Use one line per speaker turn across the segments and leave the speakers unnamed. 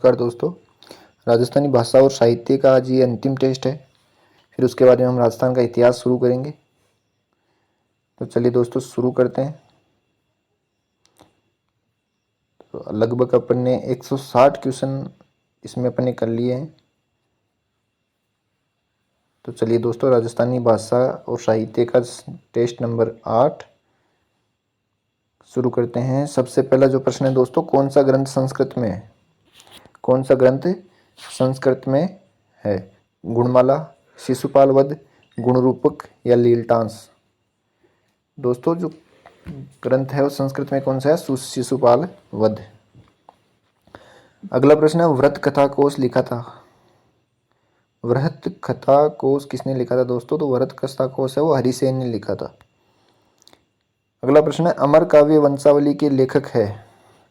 नमस्कार दोस्तों। राजस्थानी भाषा और साहित्य का आज ये अंतिम टेस्ट है। फिर उसके बाद में हम राजस्थान का इतिहास शुरू करेंगे। तो चलिए दोस्तों शुरू करते हैं। तो लगभग अपन ने 160 क्वेश्चन इसमें अपन ने कर लिए हैं। तो चलिए दोस्तों, राजस्थानी भाषा और साहित्य का टेस्ट नंबर 8 शुरू करते हैं। सबसे पहला जो प्रश्न है दोस्तों, कौन सा ग्रंथ संस्कृत में है? कौन सा ग्रंथ संस्कृत में है? गुणमाला, शिशुपाल वध, गुणरूपक या लीलटांस? दोस्तों जो ग्रंथ है वो संस्कृत में कौन सा है? शिशुपाल वध। अगला प्रश्न है, व्रत कथा कोश लिखा था? व्रत कथा कोश किसने लिखा था दोस्तों? तो व्रत कथा कोश है वो हरिसेन ने लिखा था। अगला प्रश्न है, अमर काव्य वंशावली के लेखक है?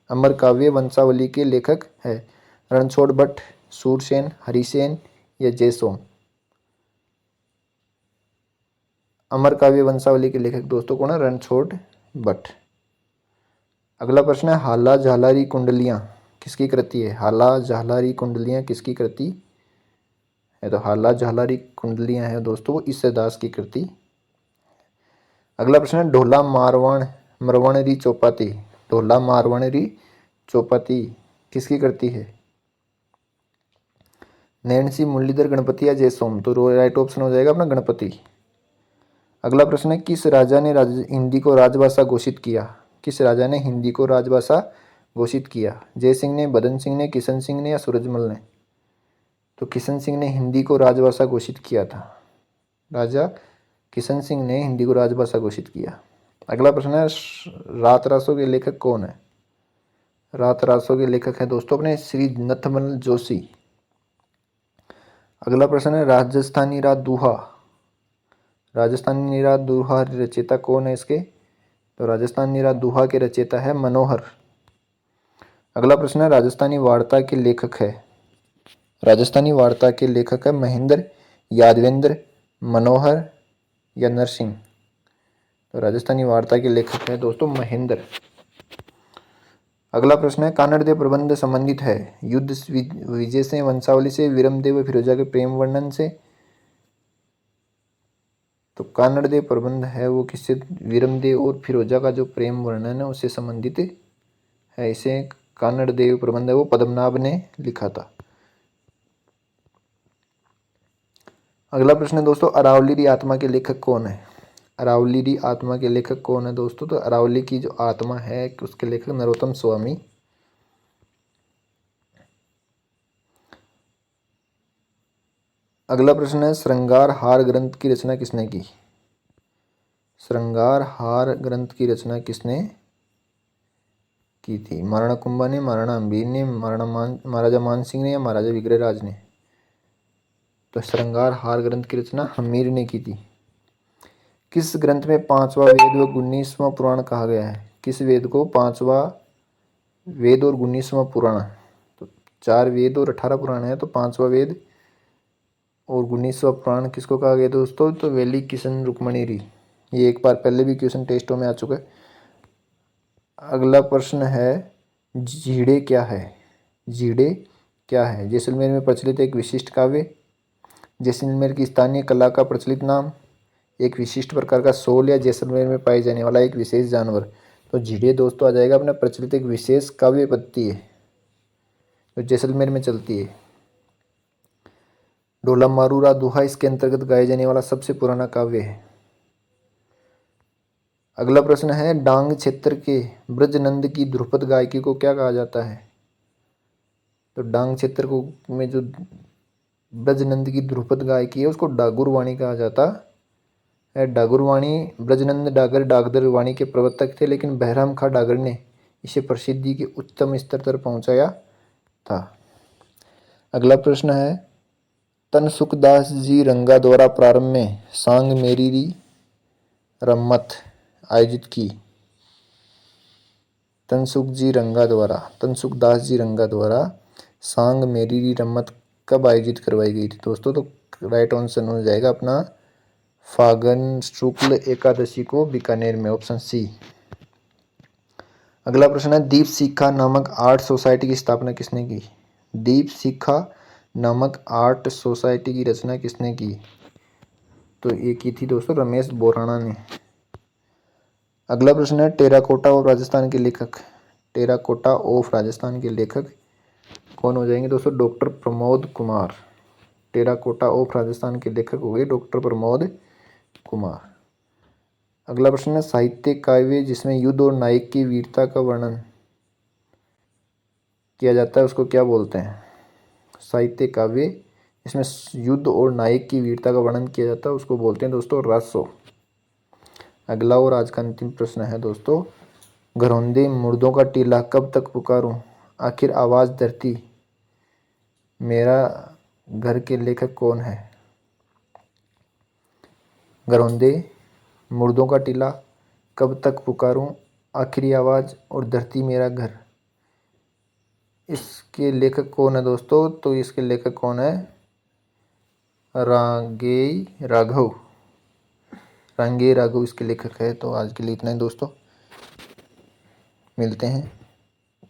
अमर काव्य वंशावली के लेखक है रणछोड़ भट्ट, सूरसेन, हरिसेन या जयसोम? अमर काव्य वंशावली के लेखक दोस्तों कौन है? रणछोड़ भट्ट। अगला प्रश्न है, हाला झालारी कुंडलियां किसकी कृति है? हाला झालारी कुंडलियां किसकी कृति है? तो हाला झालारी कुंडलियां है दोस्तों वो ईसरदास की कृति। अगला प्रश्न है, ढोला मारवाण मरवण री चौपाती, ढोला मारवण री चौपाती किसकी कृति है? नैणसी, मुरलीधर, गणपति या जयसोम? तो राइट ऑप्शन हो जाएगा अपना गणपति। अगला प्रश्न है, किस राजा ने हिंदी को राजभाषा घोषित किया? किस राजा ने हिंदी को राजभाषा घोषित किया? जय सिंह ने, बदन सिंह ने, किशन सिंह ने या सूरजमल ने? तो किशन सिंह ने हिंदी को राजभाषा घोषित किया था। राजा किशन सिंह ने हिंदी को राजभाषा घोषित किया। अगला प्रश्न है, रात रासों के लेखक कौन है? रात रासों के लेखक है दोस्तों अपने श्री नथमल जोशी। अगला प्रश्न है, राजस्थानी रात दुहा, राजस्थानी रात दुहा रचयिता कौन है इसके? तो राजस्थानी रात दुहा के रचयिता है मनोहर। अगला प्रश्न है, राजस्थानी वार्ता के लेखक है? राजस्थानी वार्ता के लेखक है महेंद्र, यादवेंद्र, मनोहर या नरसिंह? तो राजस्थानी वार्ता के लेखक है दोस्तों महेंद्र। अगला प्रश्न है, कानड़देव प्रबंध संबंधित है युद्ध विजय से, वंशावली से, वीरमदेव व फिरोजा के प्रेम वर्णन से? तो कानड़देव प्रबंध है वो किससे? वीरमदेव और फिरोजा का जो प्रेम वर्णन है उससे संबंधित है। इसे कानड़देव प्रबंध है वो पद्मनाभ ने लिखा था। अगला प्रश्न है दोस्तों, अरावली री आत्मा के लेखक कौन है? अरावली री आत्मा के लेखक कौन है दोस्तों? तो अरावली की जो आत्मा है उसके लेखक नरोत्तम स्वामी। अगला प्रश्न है, श्रृंगार हार ग्रंथ की रचना किसने की? श्रृंगार हार ग्रंथ की रचना किसने की थी? महाराणा कुंभा ने, महाराणा अम्बीर ने, महाराजा मान सिंह ने या महाराजा विग्रहराज ने? तो श्रृंगार हार ग्रंथ की रचना हमीर ने की थी। किस ग्रंथ में 5वां वेद व 19वां पुराण कहा गया है? किस वेद को 5वां वेद और 19वां पुराण? तो 4 वेद और 18 पुराण है, तो 5वां वेद और 19वां पुराण किसको कहा गया दोस्तों? तो वेली किशन रुक्मणी री। ये एक बार पहले भी क्वेश्चन टेस्टों में आ चुका है। अगला प्रश्न है, झीड़े क्या है? झीड़े क्या है? जैसलमेर में प्रचलित एक विशिष्ट काव्य, जैसलमेर की स्थानीय कला का प्रचलित नाम, एक विशिष्ट प्रकार का सोल या जैसलमेर में पाए जाने वाला एक विशेष जानवर? तो झीड़े दोस्तों आ जाएगा अपना प्रचलित एक विशेष काव्य पद्धति है तो जैसलमेर में चलती है। ढोला मारूरा दुहा इसके अंतर्गत गाए जाने वाला सबसे पुराना काव्य है। अगला प्रश्न है, डांग क्षेत्र के ब्रजनंद की ध्रुपद गायकी को क्या कहा जाता है? तो डांग क्षेत्र को में जो ब्रजनंद की ध्रुपद गायकी है उसको डागुर वाणी कहा जाता है। डागुर वाणी ब्रजनंद डागर डागदर वाणी के प्रवर्तक थे, लेकिन बहराम खां डागर ने इसे प्रसिद्धि के उच्चतम स्तर तक पहुंचाया था। अगला प्रश्न है, तनसुखदास जी रंगा द्वारा प्रारंभ में सांग मेरी री रम्मत आयोजित की। तनसुखदास जी रंगा द्वारा सांग मेरी री रम्मत कब आयोजित करवाई गई थी दोस्तों? तो राइट आंसर हो जाएगा अपना फागुन शुक्ल एकादशी को बीकानेर में, ऑप्शन सी। अगला प्रश्न है, दीप शिखा नामक आर्ट सोसाइटी की स्थापना किसने की? दीप शिखा नामक आर्ट सोसाइटी की रचना किसने की? तो ये की थी दोस्तों रमेश बोराणा ने। अगला प्रश्न है टेराकोटा ऑफ राजस्थान के लेखक। टेराकोटा ऑफ राजस्थान के लेखक कौन हो जाएंगे दोस्तों? Doctor Pramod Kumar. Terracotta of Rajasthan के लेखक हो गए डॉक्टर प्रमोद कुमार। अगला प्रश्न है साहित्य काव्य जिसमें युद्ध और नायक की वीरता का वर्णन किया जाता है उसको क्या बोलते हैं? साहित्य काव्य इसमें युद्ध और नायक की वीरता का वर्णन किया जाता है उसको बोलते हैं दोस्तों रसो। अगला और आज का अंतिम प्रश्न है दोस्तों घरौंदे मुर्दों का टीला कब तक पुकारूं आखिर आवाज़ धरती मेरा घर के लेखक कौन है? घरौंदे मुर्दों का टीला कब तक पुकारूं आखिरी आवाज़ और धरती मेरा घर, इसके लेखक कौन है दोस्तों? तो इसके लेखक कौन है? रांगेय राघव। रांगेय राघव इसके लेखक है। तो आज के लिए इतना ही दोस्तों, मिलते हैं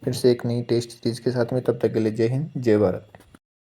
फिर से एक नई टेस्ट सीरीज के साथ में। तब तक के लिए जय हिंद जय भारत।